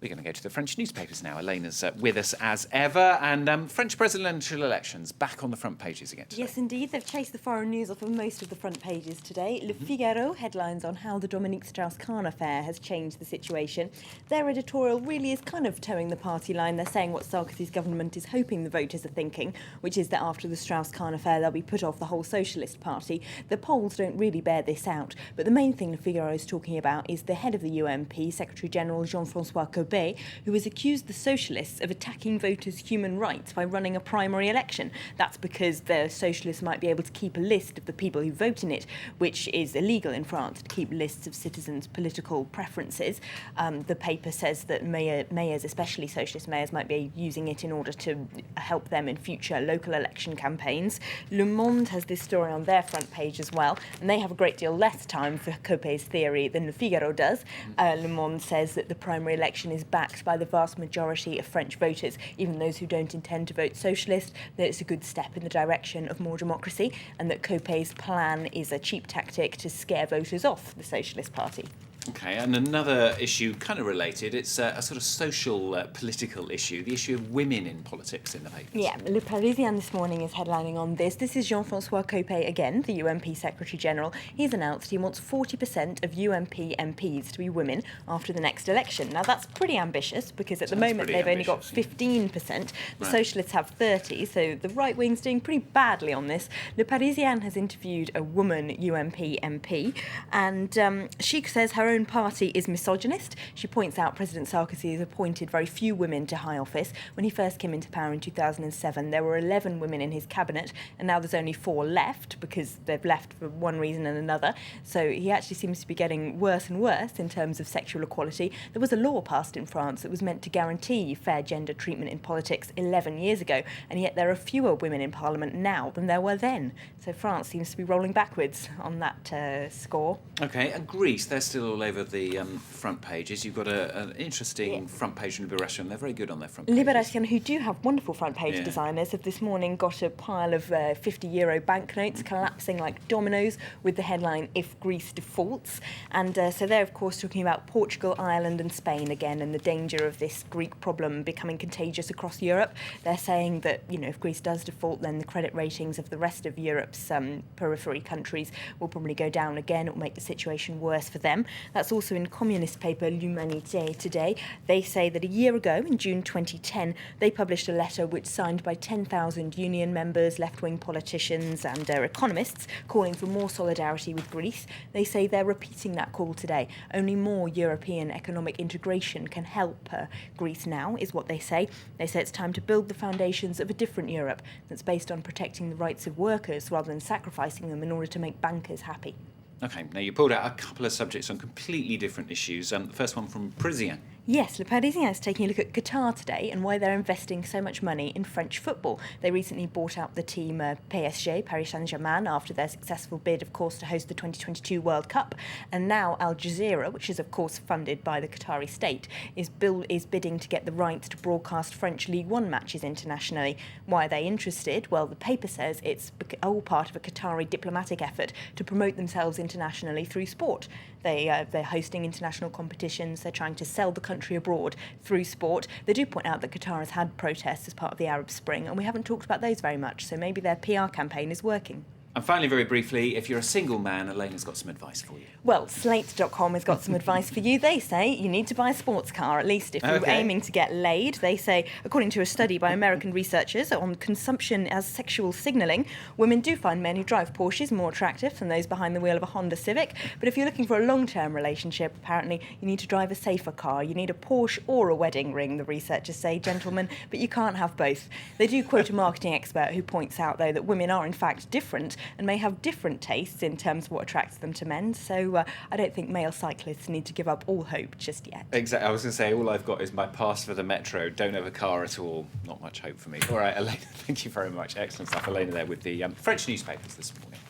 We're going to go to the French newspapers now. Elena's with us as ever. And French presidential elections back on the front pages again today. Yes, indeed. They've chased the foreign news off of most of the front pages today. Le Figaro headlines on how the Dominique Strauss-Kahn affair has changed the situation. Their editorial really is kind of towing the party line. They're saying what Sarkozy's government is hoping the voters are thinking, which is that after the Strauss-Kahn affair, they'll be put off the whole Socialist Party. The polls don't really bear this out. But the main thing Le Figaro is talking about is the head of the UMP, Secretary-General Jean-François Copé, who has accused the Socialists of attacking voters' human rights by running a primary election. That's because the Socialists might be able to keep a list of the people who vote in it, which is illegal in France, to keep lists of citizens' political preferences. The paper says that mayors, especially Socialist mayors, might be using it in order to help them in future local election campaigns. Le Monde has this story on their front page as well, and they have a great deal less time for Copé's theory than Le Figaro does. Le Monde says that the primary election is backed by the vast majority of French voters, even those who don't intend to vote socialist, that it's a good step in the direction of more democracy, and that Copé's plan is a cheap tactic to scare voters off the Socialist Party. Okay, and another issue kind of related, it's a sort of social, political issue, the issue of women in politics in the papers. Yeah, Le Parisien this morning is headlining on this. This is Jean-François Copé again, the UMP Secretary-General. He's announced he wants 40% of UMP MPs to be women after the next election. Now, that's pretty ambitious because at the moment they've only got 15%. The Socialists have 30%, so the right wing's doing pretty badly on this. Le Parisien has interviewed a woman UMP MP, and she says her own party is misogynist. She points out President Sarkozy has appointed very few women to high office. When he first came into power in 2007, there were 11 women in his cabinet, and now there's only 4 left because they've left for one reason and another. So he actually seems to be getting worse and worse in terms of sexual equality. There was a law passed in France that was meant to guarantee fair gender treatment in politics 11 years ago, and yet there are fewer women in parliament now than there were then. So France seems to be rolling backwards on that score. Okay, and Greece, they're still all over the front pages. You've got an interesting front page in Libération. They're very good on their front pages. Libération, who do have wonderful front page designers, have this morning got a pile of €50 banknotes collapsing like dominoes with the headline, "If Greece Defaults." And so they're, of course, talking about Portugal, Ireland and Spain again and the danger of this Greek problem becoming contagious across Europe. They're saying that, if Greece does default, then the credit ratings of the rest of Europe's periphery countries will probably go down again. It will make the situation worse for them. That's also in communist paper L'Humanité today. They say that a year ago, in June 2010, they published a letter which signed by 10,000 union members, left-wing politicians and economists calling for more solidarity with Greece. They say they're repeating that call today. Only more European economic integration can help Greece now, is what they say. They say it's time to build the foundations of a different Europe that's based on protecting the rights of workers rather than sacrificing them in order to make bankers happy. Okay, now you pulled out a couple of subjects on completely different issues. The first one from Parisien. Yes, Le Parisien is taking a look at Qatar today and why they're investing so much money in French football. They recently bought out the team PSG, Paris Saint-Germain, after their successful bid, of course, to host the 2022 World Cup. And now Al Jazeera, which is, of course, funded by the Qatari state, is bidding to get the rights to broadcast French League One matches internationally. Why are they interested? Well, the paper says it's all part of a Qatari diplomatic effort to promote themselves internationally through sport. They're hosting international competitions. They're trying to sell the country abroad through sport. They do point out that Qatar has had protests as part of the Arab Spring, and we haven't talked about those very much, so maybe their PR campaign is working. And finally, very briefly, if you're a single man, Elena's got some advice for you. Well, Slate.com has got some advice for you. They say you need to buy a sports car, at least if you're aiming to get laid. They say, according to a study by American researchers on consumption as sexual signalling, women do find men who drive Porsches more attractive than those behind the wheel of a Honda Civic. But if you're looking for a long-term relationship, apparently you need to drive a safer car. You need a Porsche or a wedding ring, the researchers say, gentlemen, but you can't have both. They do quote a marketing expert who points out, though, that women are in fact different and may have different tastes in terms of what attracts them to men. So I don't think male cyclists need to give up all hope just yet. Exactly. I was going to say, all I've got is my pass for the metro. Don't have a car at all. Not much hope for me. All right, Elena, thank you very much. Excellent stuff. Elena there with the French newspapers this morning.